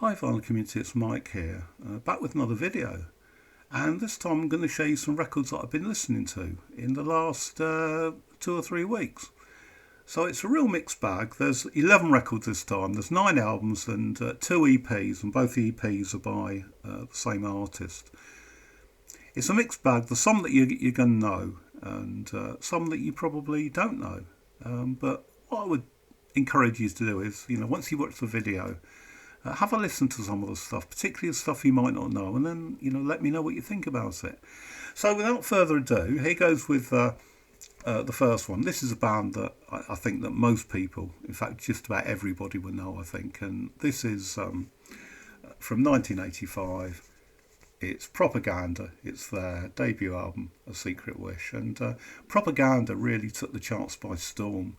Hi vinyl community, it's Mike here, back with another video, and this time I'm going to show you some records that I've been listening to in the last 2 or 3 weeks. So it's a real mixed bag. There's 11 records this time, there's 9 albums and 2 EPs, and both the EPs are by the same artist. It's a mixed bag. There's some that you're going to know and some that you probably don't know, but what I would encourage you to do is, once you watch the video, have a listen to some of the stuff, particularly the stuff you might not know, and then, let me know what you think about it. So without further ado, here goes with the first one. This is a band that I think that most people, in fact just about everybody will know, I think, and this is from 1985. It's Propaganda. It's their debut album, A Secret Wish, and Propaganda really took the charts by storm.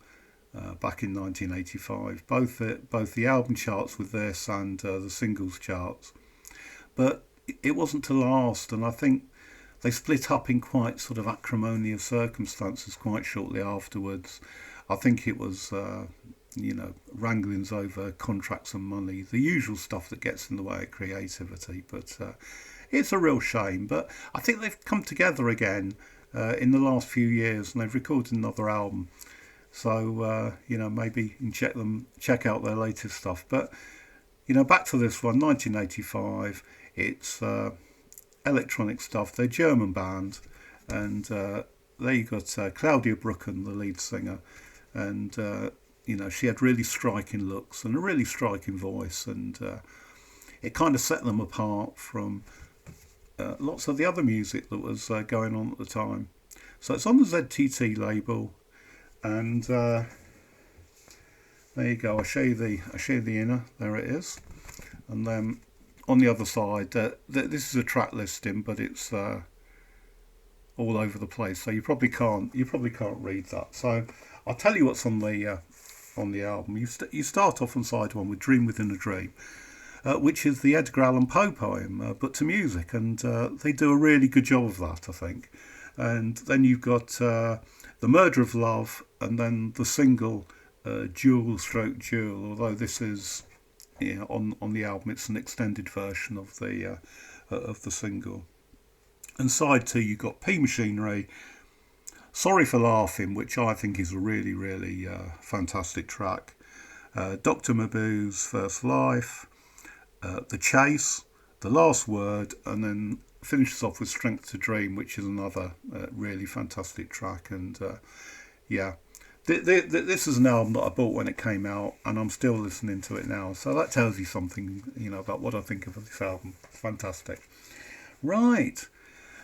Back in 1985, both the album charts with this and the singles charts, but it wasn't to last, and I think they split up in quite sort of acrimonious circumstances quite shortly afterwards. I think it was wranglings over contracts and money, the usual stuff that gets in the way of creativity, but it's a real shame. But I think they've come together again in the last few years, and they've recorded another album. So, maybe you can check out their latest stuff. But, back to this one, 1985, it's electronic stuff. They're a German band, and there you got Claudia Brücken, the lead singer, and, she had really striking looks and a really striking voice, and it kind of set them apart from lots of the other music that was going on at the time. So it's on the ZTT label. And there you go. I'll show you the inner. There it is. And then on the other side, this is a track listing, but it's all over the place. So you probably can't read that. So I'll tell you what's on the album. You start off on side 1 with "Dream Within a Dream," which is the Edgar Allan Poe poem, but to music, and they do a really good job of that, I think. And then you've got "The Murder of Love," and then the single "Jewel Stroke Jewel." Although this is, on the album, it's an extended version of the single. And side 2, you've got "P Machinery," "Sorry for Laughing," which I think is a really, really fantastic track. Dr. Maboo's "First Life," "The Chase," "The Last Word," and then finishes off with "Strength to Dream," which is another really fantastic track. And this is an album that I bought when it came out, and I'm still listening to it now. So that tells you something, about what I think of this album. Fantastic. Right.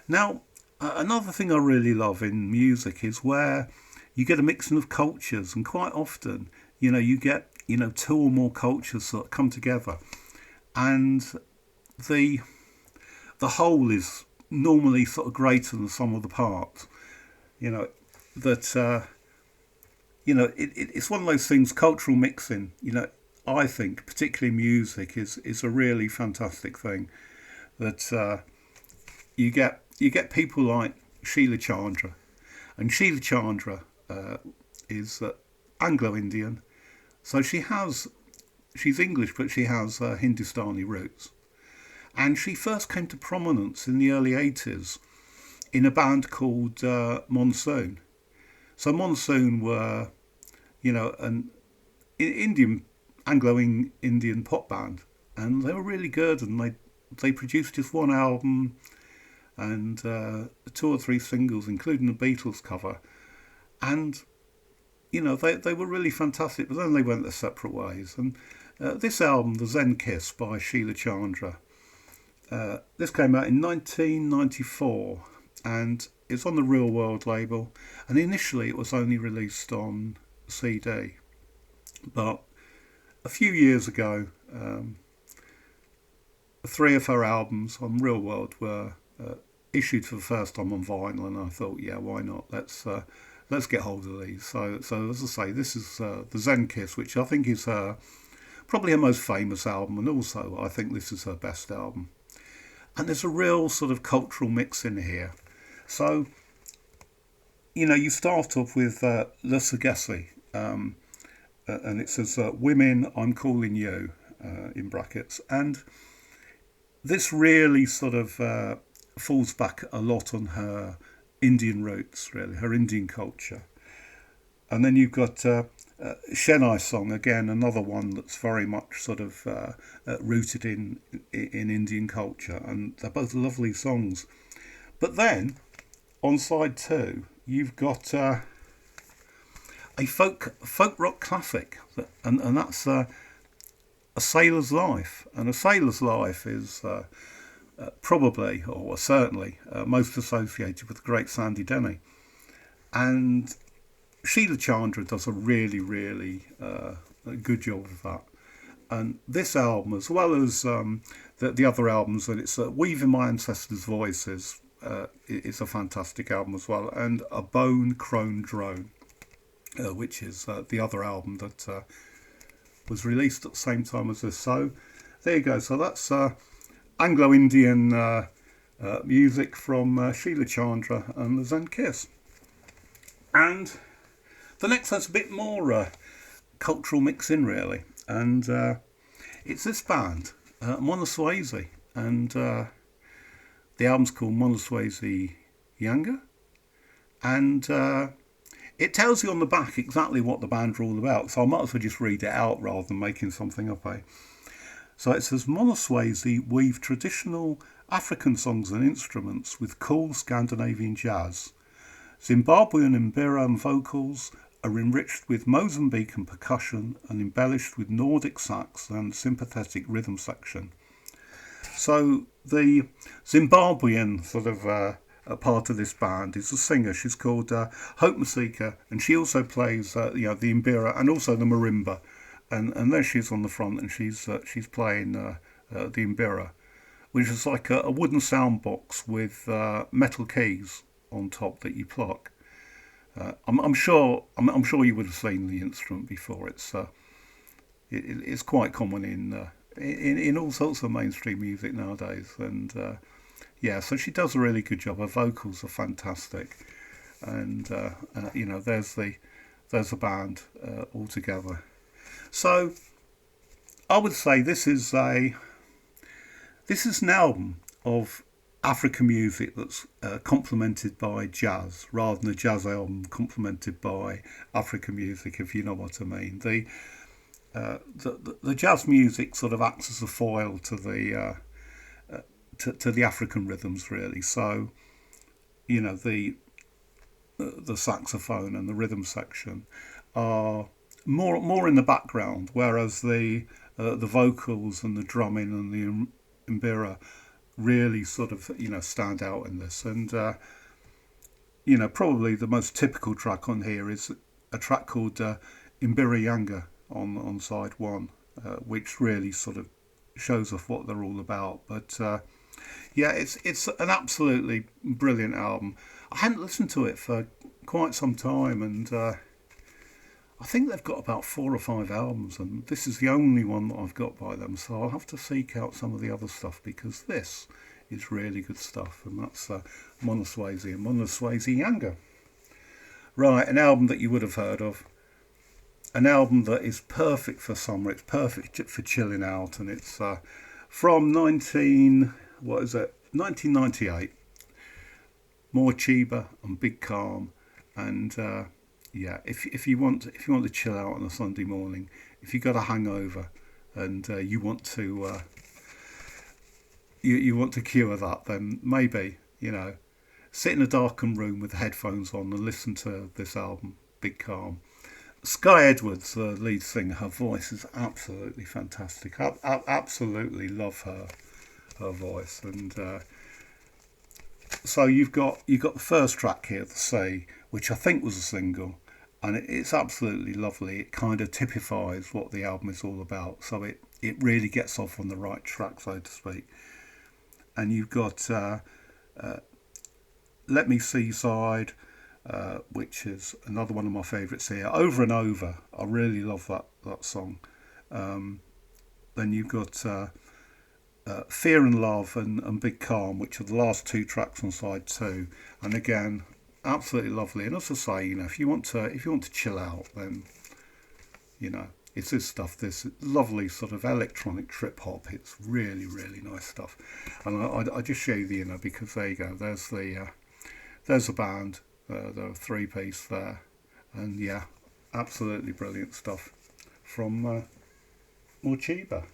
Now, another thing I really love in music is where you get a mixing of cultures, and quite often, you get, 2 or more cultures that come together, and the whole is normally sort of greater than the sum of the parts. It's one of those things, cultural mixing, I think, particularly music, is a really fantastic thing. That you get people like Sheila Chandra, and Sheila Chandra is Anglo-Indian, so she's English, but she has Hindustani roots. And she first came to prominence in the early 80s in a band called Monsoon. So Monsoon were, an Anglo-Indian pop band, and they were really good, and they produced just 1 album and 2 or 3 singles, including the Beatles cover. And, they were really fantastic, but then they went their separate ways. And this album, The Zen Kiss by Sheila Chandra, this came out in 1994, and it's on the Real World label, and initially it was only released on CD, but a few years ago 3 of her albums on Real World were issued for the first time on vinyl, and I thought, yeah, why not, let's get hold of these. So as I say, this is the Zen Kiss, which I think is probably her most famous album, and also I think this is her best album. And there's a real sort of cultural mix in here. So, you start off with Le Sagesse, and it says, "Women, I'm calling you." in brackets. And this really sort of falls back a lot on her Indian roots, really, her Indian culture. And then you've got Chennai Song, again, another one that's very much sort of rooted in Indian culture, and they're both lovely songs. But then, on side 2, you've got a folk rock classic, and that's A Sailor's Life. And A Sailor's Life is probably, or certainly, most associated with the great Sandy Denny. And Sheila Chandra does a really, really good job of that. And this album, as well as the other albums, and it's Weaving My Ancestors' Voices, it's a fantastic album as well. And A Bone Crone Drone, which is the other album that was released at the same time as this. So there you go. So that's Anglo-Indian music from Sheila Chandra and the Zen Kiss. And the next one's a bit more cultural mix-in, really, and it's this band, Monoswezi, and the album's called Monoswezi Younger, and it tells you on the back exactly what the band are all about, so I might as well just read it out rather than making something up, eh? So it says, Monoswezi weave traditional African songs and instruments with cool Scandinavian jazz. Zimbabwean mbira and vocals are enriched with Mozambican percussion and embellished with Nordic sax and sympathetic rhythm section. So the Zimbabwean sort of a part of this band is a singer. She's called Hope Masika, and she also plays the mbira and also the marimba. And there she is on the front, and she's playing the mbira, which is like a wooden sound box with metal keys on top that you pluck. I'm sure you would have seen the instrument before. It's quite common in all sorts of mainstream music nowadays, and so she does a really good job. Her vocals are fantastic, and there's the band all together. So I would say this is an album of African music that's complemented by jazz, rather than a jazz album complemented by African music, if you know what I mean. The jazz music sort of acts as a foil to the African rhythms, really. So, the saxophone and the rhythm section are more in the background, whereas the vocals and the drumming and the mbira really sort of stand out in this. And probably the most typical track on here is a track called Mbira Yanga on side 1, which really sort of shows off what they're all about. But it's an absolutely brilliant album. I hadn't listened to it for quite some time, and I think they've got about 4 or 5 albums, and this is the only one that I've got by them, so I'll have to seek out some of the other stuff, because this is really good stuff, and that's Monoswezi and Monoswezi Younger. Right, an album that you would have heard of, an album that is perfect for summer, it's perfect for chilling out, and it's from 1998, Morcheeba and Big Calm, and if you want to chill out on a Sunday morning, if you've got a hangover and you want to you want to cure that, then maybe sit in a darkened room with headphones on and listen to this album, Big Calm. Sky Edwards, the lead singer, her voice is absolutely fantastic. I absolutely love her voice, and so you've got the first track here, The Sea, which I think was a single, and it's absolutely lovely. It kind of typifies what the album is all about, so it really gets off on the right track, so to speak. And you've got Let Me Seaside, which is another one of my favourites here, Over and Over. I really love that song. Then you've got Fear and Love and Big Calm, which are the last 2 tracks on side 2, and again, absolutely lovely. And as I say, if you want to chill out, then it's this stuff, this lovely sort of electronic trip hop. It's really, really nice stuff. And I just show you the inner because there you go. There's the band. There are 3-piece there, and yeah, absolutely brilliant stuff from Morcheeba.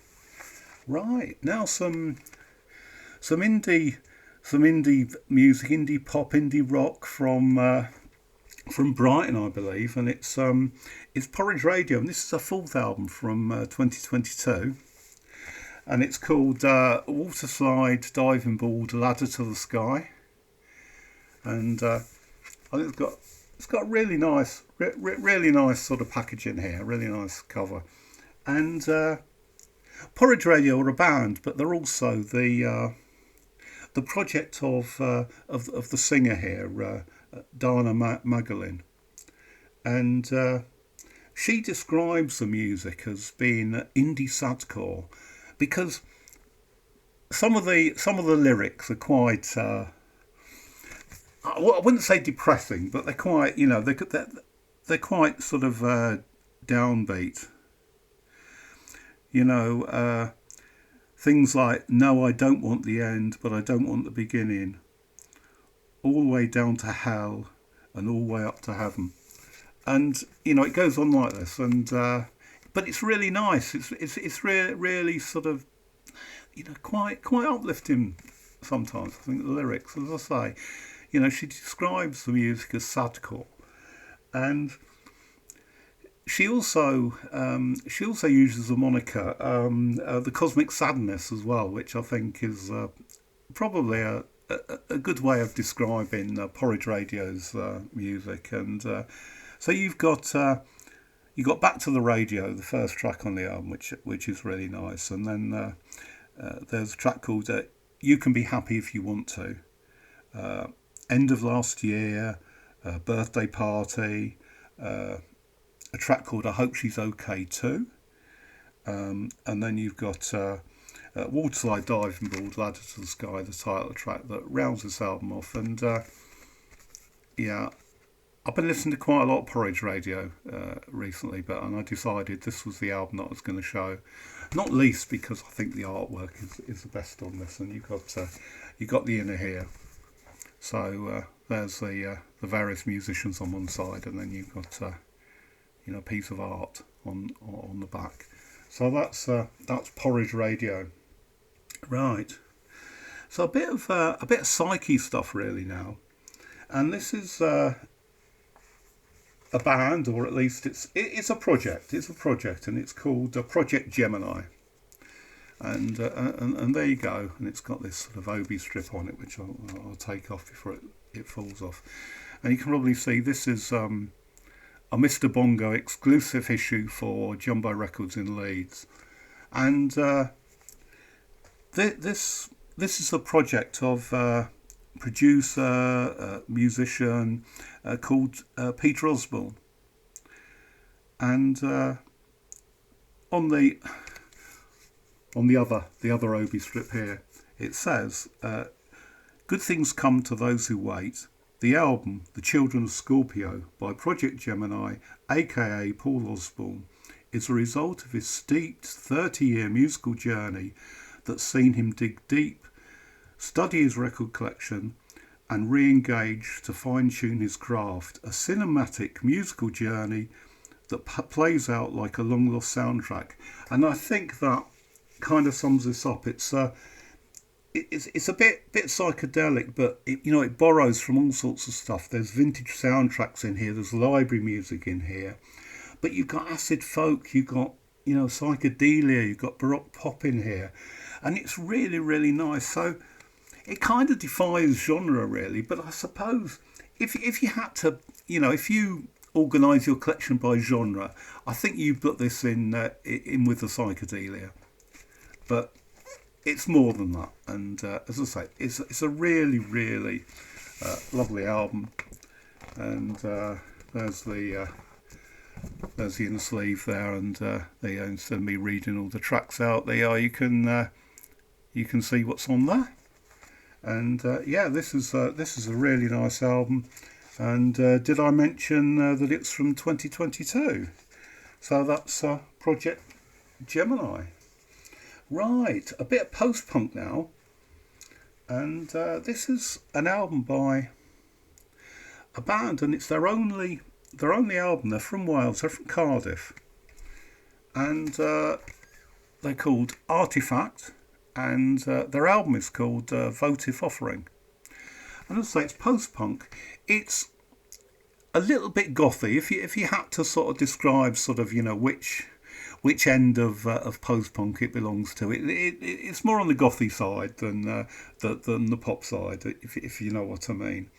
Right, now some indie music, indie pop, indie rock from Brighton, I believe, and it's Porridge Radio, and this is a 4th album from 2022, and it's called Water Slide, Diving Board, Ladder to the Sky, and I think it's got really nice, really nice sort of packaging here, really nice cover, and Porridge Radio are a band, but they're also the project of the singer here, Dana Magalin, and she describes the music as being indie sadcore because some of the lyrics are quite I wouldn't say depressing, but they're quite, you know, they're quite sort of downbeat. You know, things like, no, I don't want the end, but I don't want the beginning. All the way down to hell and all the way up to heaven. And, you know, it goes on like this. And but it's really nice. It's really sort of, you know, quite uplifting sometimes, I think, the lyrics. As I say, you know, she describes the music as sadcore. And she also uses the moniker the Cosmic Sadness as well, which I think is probably a good way of describing Porridge Radio's music. And so you've got Back to the Radio, the first track on the album, which is really nice, and then there's a track called You Can Be Happy If You Want To, End of Last Year, Birthday Party, a track called I Hope She's Okay Too, and then you've got Waterslide, Diving Board, Ladder to the Sky, the title track that rounds this album off. And yeah, I've been listening to quite a lot of Porridge Radio recently, and I decided this was the album that I was going to show, not least because I think the artwork is the best on this, and you got the inner here. So there's the various musicians on one side, and then you've got a piece of art on the back. So that's Porridge Radio. Right. So a bit of psyche stuff really now, and this is a band, or at least it's a project. It's a project, and it's called Project Gemini. And there you go. And it's got this sort of obi strip on it, which I'll take off before it falls off. And you can probably see this is a Mr. Bongo exclusive issue for Jumbo Records in Leeds, and this is a project of producer, musician called Peter Osborne, and on the other obi strip here it says, "Good things come to those who wait." The album, The Children of Scorpio, by Project Gemini, aka Paul Osborne, is a result of his steeped 30-year musical journey that's seen him dig deep, study his record collection, and re-engage to fine-tune his craft. A cinematic musical journey that plays out like a long-lost soundtrack. And I think that kind of sums this up. It's a bit psychedelic, but it borrows from all sorts of stuff. There's vintage soundtracks in here, there's library music in here, but you've got acid folk, you've got psychedelia, you've got baroque pop in here, and it's really, really nice. So it kind of defies genre really, but I suppose if you had to, if you organise your collection by genre, I think you put this in with the psychedelia, but it's more than that. And as I say, it's a really, really lovely album. And there's the inner sleeve there, and instead of me reading all the tracks out, you can see what's on there. And this is a really nice album. And did I mention that it's from 2022? So that's Project Gemini. Right, a bit of post-punk now. And this is an album by a band, and it's their only album. They're from Wales, they're from Cardiff. And they're called Artefact, and their album is called Votive Offering. And as I say, it's post-punk. It's a little bit gothy. If you had to sort of describe sort of, which end of post-punk it belongs to, it's more on the gothy side than the pop side, if you know what I mean.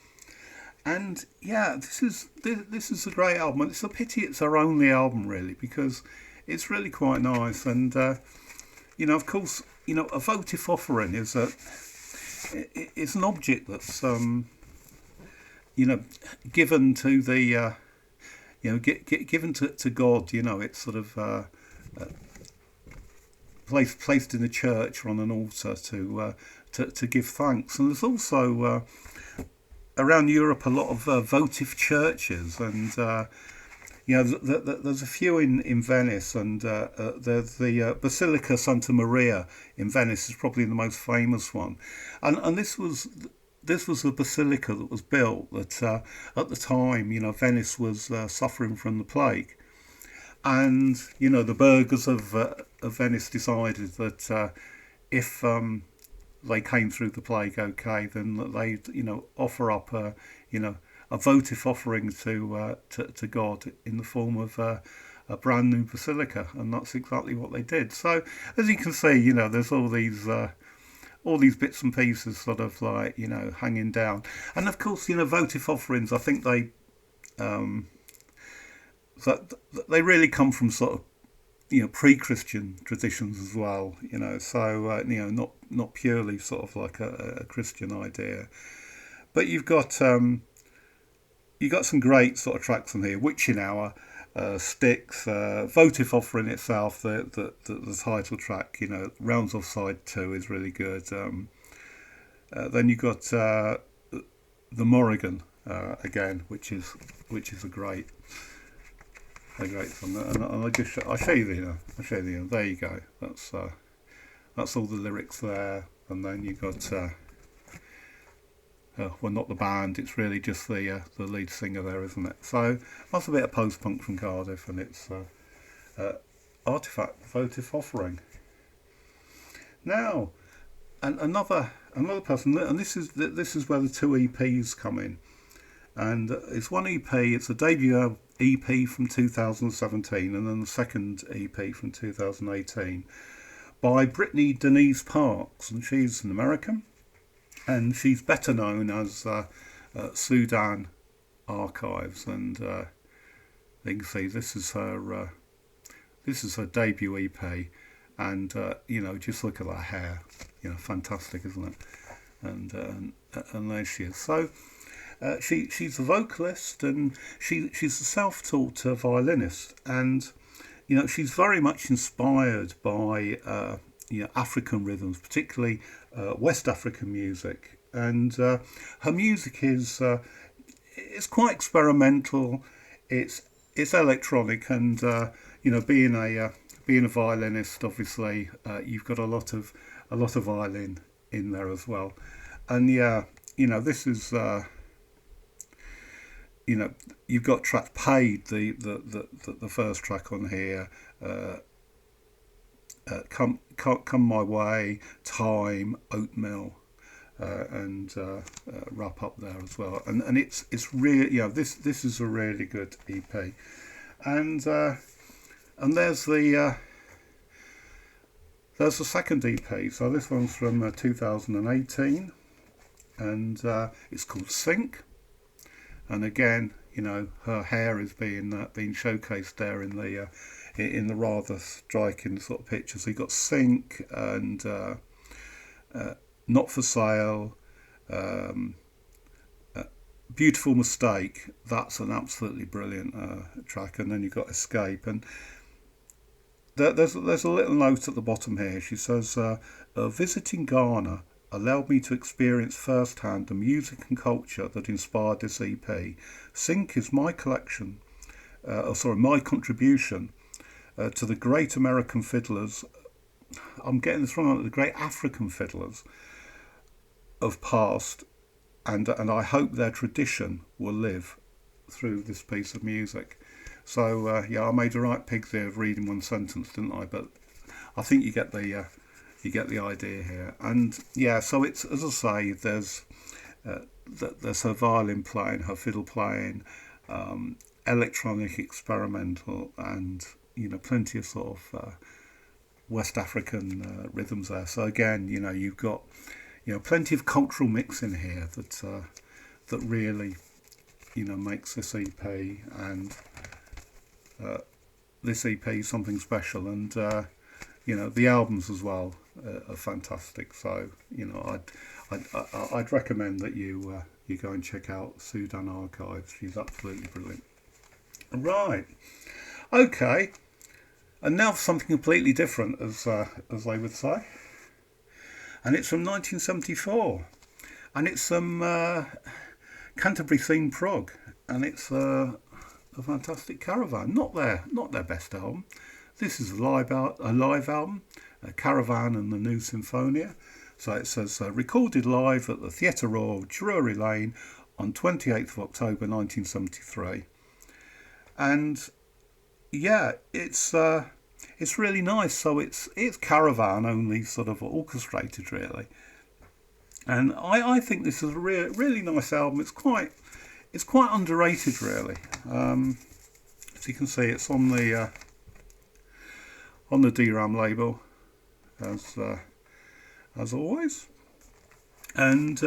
And yeah, this is a great album, and it's a pity it's our only album really, because it's really quite nice. And of course, a votive offering is an object that's given to the given to God. It's sort of placed in the church or on an altar to give thanks. And there's also around Europe a lot of votive churches, and there's a few in Venice, and there's the Basilica Santa Maria in Venice is probably the most famous one, and this was a basilica that was built that at the time Venice was suffering from the plague. And the burghers of Venice decided that if they came through the plague okay, then they'd offer up a votive offering to God in the form of a brand new basilica, and that's exactly what they did. So as you can see, there's all these bits and pieces sort of like hanging down, and of course votive offerings, I think they they really come from sort of pre-Christian traditions as well, so not purely sort of like a Christian idea. But you've got some great sort of tracks on here. Witching Hour, Sticks, Votive Offering itself, the title track, Rounds Off Side 2 is really good. Then you got the Morrigan again, which is a great song. And I'll show you the there you go. That's all the lyrics there. And then you got not the band, it's really just the lead singer there, isn't it? So that's a bit of post-punk from Cardiff, and it's Artefact, Votive Offering. Now, and another person, and this is where the two EPs come in, and it's one EP. It's a debut EP from 2017, and then the second EP from 2018 by Brittany Denise Parks, and she's an American, and she's better known as Sudan Archives, and you can see this is her debut EP, and just look at that hair, fantastic, isn't it? And there she is. So she's a vocalist, and she's a self-taught violinist, and she's very much inspired by African rhythms, particularly West African music, and her music is quite experimental. It's electronic, and being a violinist, obviously you've got a lot of violin in there as well. And this is you've got track Paid, the first track on here, Come My Way, Time, Oatmeal, and Wrap Up there as well. And it's really, this is a really good EP. And there's the second EP. So this one's from 2018, and it's called Sync. And again, her hair is being showcased there in the rather striking sort of pictures. So you've got Sync and Not For Sale, Beautiful Mistake. That's an absolutely brilliant track. And then you've got Escape. And there's a little note at the bottom here. She says, visiting Ghana allowed me to experience firsthand the music and culture that inspired this EP. Sync is my collection, my contribution to the great American fiddlers. I'm getting this wrong. The great African fiddlers of past, and I hope their tradition will live through this piece of music. So yeah, I made a right pig there of reading one sentence, didn't I? But I think you get the idea here. And yeah, so it's, as I say, there's her violin playing, her fiddle playing, electronic, experimental, and plenty of sort of West African rhythms there. So again, you've got plenty of cultural mix in here that really makes this EP and this EP something special. And the albums as well are fantastic. So I'd recommend that you go and check out Sudan Archives. She's absolutely brilliant. Right, okay, and now something completely different, as they would say, and it's from 1974, and it's some Canterbury themed prog, and it's a fantastic Caravan. Not their best album. This is a live album, Caravan and the New Symphonia. So it says recorded live at the Theatre Royal, Drury Lane, on 28th of October 1973. And yeah, it's really nice. So it's Caravan, only sort of orchestrated, really. And I think this is a really nice album. It's quite underrated, really. As you can see, it's on the DRAM label, as always. And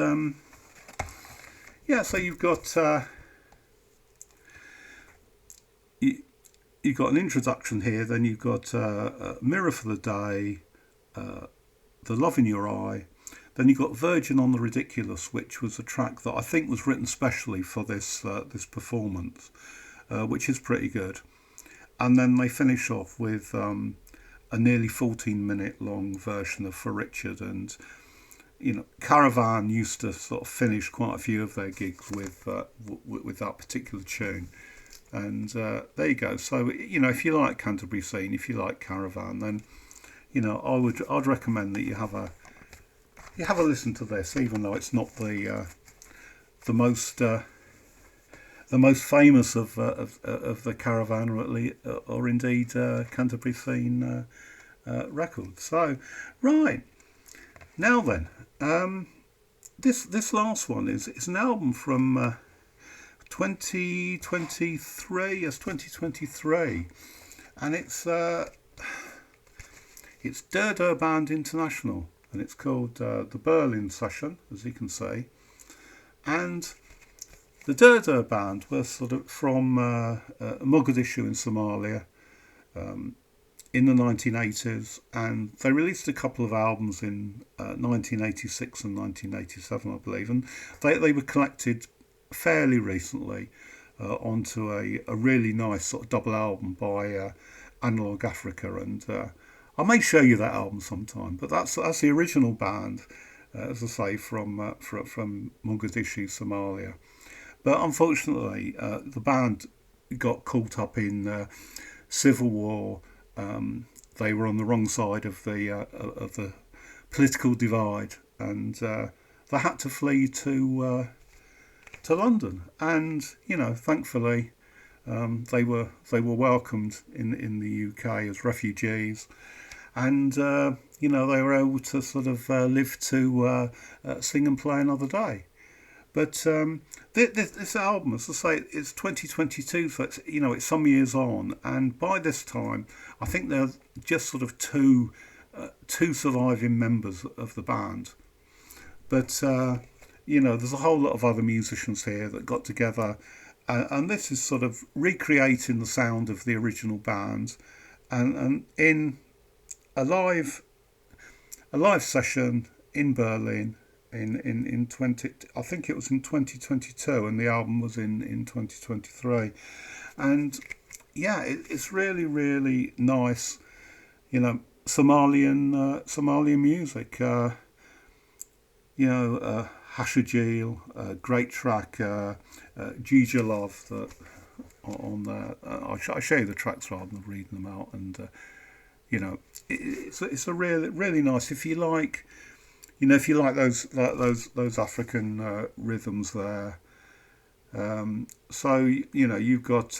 yeah, so you've got you've got an introduction here, then you've got Mirror for the Day, The Love in Your Eye, then you've got Virgin on the Ridiculous, which was a track that I think was written specially for this performance, which is pretty good. And then they finish off with a nearly 14-minute long version of For Richard. And Caravan used to sort of finish quite a few of their gigs with that particular tune. And there you go. So if you like Canterbury scene, if you like Caravan, then I'd recommend that you have a listen to this, even though it's not the most famous of the Caravan, or indeed Canterbury scene records. So right now then, this last one is an album from 2023. Yes, 2023, and it's Dur Dur Band International, and it's called the Berlin Session, as you can see. And the Dur Dur Band were sort of from Mogadishu in Somalia in the 1980s, and they released a couple of albums in 1986 and 1987, I believe, and they were collected fairly recently onto a really nice sort of double album by Analog Africa, and I may show you that album sometime. But that's the original band, as I say, from Mogadishu, Somalia. But unfortunately, the band got caught up in civil war. They were on the wrong side of the political divide, and they had to flee to London. And thankfully, they were welcomed in the UK as refugees, and they were able to sort of live to sing and play another day. But this album, as I say, it's 2022, so it's some years on, and by this time, I think there are just sort of two surviving members of the band. But there's a whole lot of other musicians here that got together, and this is sort of recreating the sound of the original band, and in a live session in Berlin. In 20, I think it was in 2022, and the album was in 2023, and yeah, it's really nice, Somalian music, Hashajil, great track, Jija Love, that on there. I'll show you the tracks rather than reading them out, and it's a really nice. If you like, if you like those African rhythms there. So you've got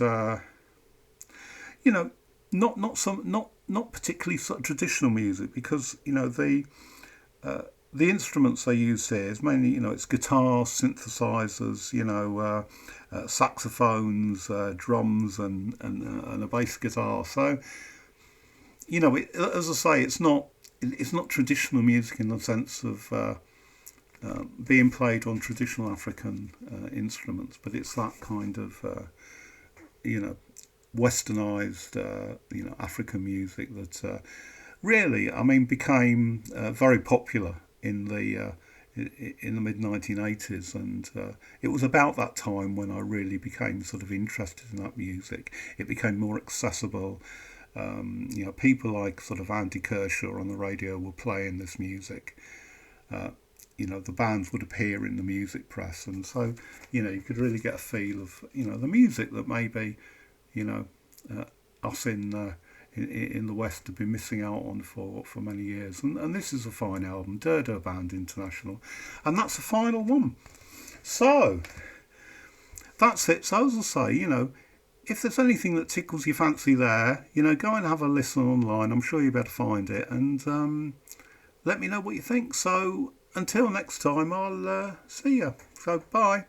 not particularly sort of traditional music, because the instruments they use here is mainly it's guitar, synthesizers, saxophones, drums, and a bass guitar. So as I say, it's not traditional music in the sense of being played on traditional African instruments, but it's that kind of westernized African music that really, became very popular in the mid 1980s, and it was about that time when I really became sort of interested in that music. It became more accessible. People like sort of Andy Kershaw on the radio were playing this music. The bands would appear in the music press, and so you could really get a feel of the music that maybe us in the West have been missing out on for many years. And this is a fine album, Dur Dur Band International, and that's the final one. So that's it. So as I say, if there's anything that tickles your fancy there, go and have a listen online. I'm sure you'll be able to find it, and let me know what you think. So until next time, I'll see you. So bye.